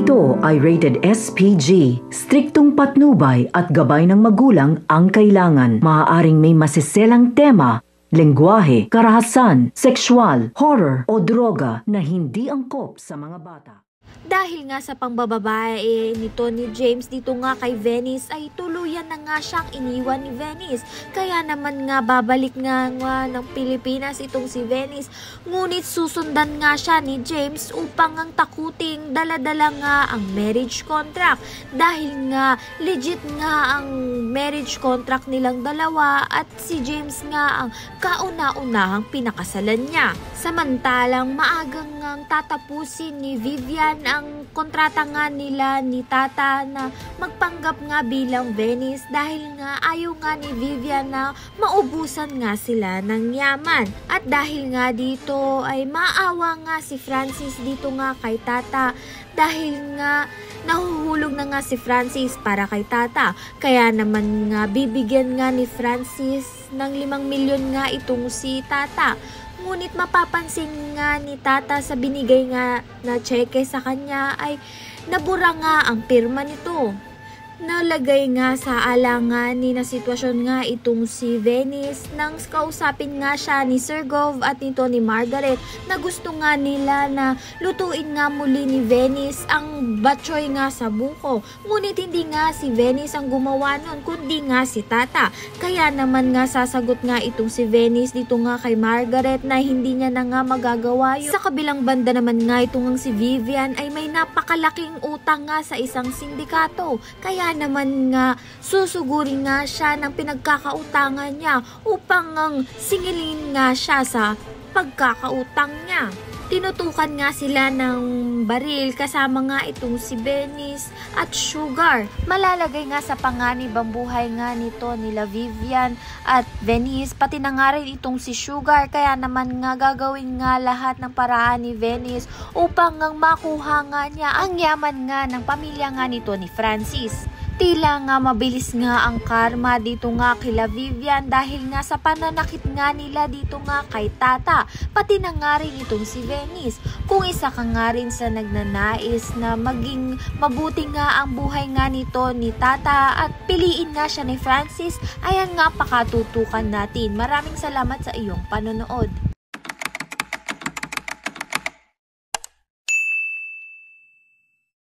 Ito ay rated SPG. Striktong patnubay at gabay ng magulang ang kailangan. Maaaring may masiselang tema, lengguwahe, karahasan, sexual, horror o droga na hindi angkop sa mga bata. Dahil nga sa pangbababae nito ni James dito nga kay Venice ay tuluyan na nga siyang iniwan ni Venice. Kaya naman nga babalik nga ng Pilipinas itong si Venice. Ngunit susundan nga siya ni James upang ang takuting dala-dala nga ang marriage contract. Dahil nga legit nga ang marriage contract nilang dalawa at si James nga ang kauna-unahang pinakasalan niya. Samantalang maagang nga tatapusin ni Vivian ang kontrata nga nila ni Tata na magpanggap nga bilang Venice dahil nga ayaw nga ni Vivian na maubusan nga sila ng yaman. At dahil nga dito ay maawa nga si Francis dito nga kay Tata dahil nga nahuhulog na nga si Francis para kay Tata. Kaya naman nga bibigyan nga ni Francis ng 5 milyon nga itong si Tata. Ngunit mapapansin nga ni Tata sa binigay nga na cheque sa kanya ay nabura nga ang pirma nito. Nalagay nga sa alangan ni na sitwasyon nga itong si Venice nang kausapin nga siya ni Sir Gov at nito ni Margaret na gusto nga nila na lutuin nga muli ni Venice ang batchoy nga sa buko. Ngunit hindi nga si Venice ang gumawa nun kundi nga si Tata. Kaya naman nga sasagot nga itong si Venice dito nga kay Margaret na hindi niya na nga magagawa yun. Sa kabilang banda naman nga itong si Vivian ay may napakalaking utang nga sa isang sindikato. Kaya naman nga susugurin nga siya ng pinagkakautangan niya upang singilin nga siya sa pagkakautang niya. Tinutukan nga sila ng baril kasama nga itong si Venice at Sugar. Malalagay nga sa panganib ang buhay nga nito nila Vivian at Venice pati na nga rin itong si Sugar. Kaya naman nga gagawin nga lahat ng paraan ni Venice upang makuha nga niya ang yaman nga ng pamilya nga nito ni Francis. Tila nga mabilis nga ang karma dito nga kila Vivian dahil nga sa pananakit nga nila dito nga kay Tata, pati na nga rin itong si Venice. Kung isa ka nga rin sa nagnanais na maging mabuti nga ang buhay nga nito ni Tata at piliin nga siya ni Francis, ayan nga pakatutukan natin. Maraming salamat sa iyong panonood.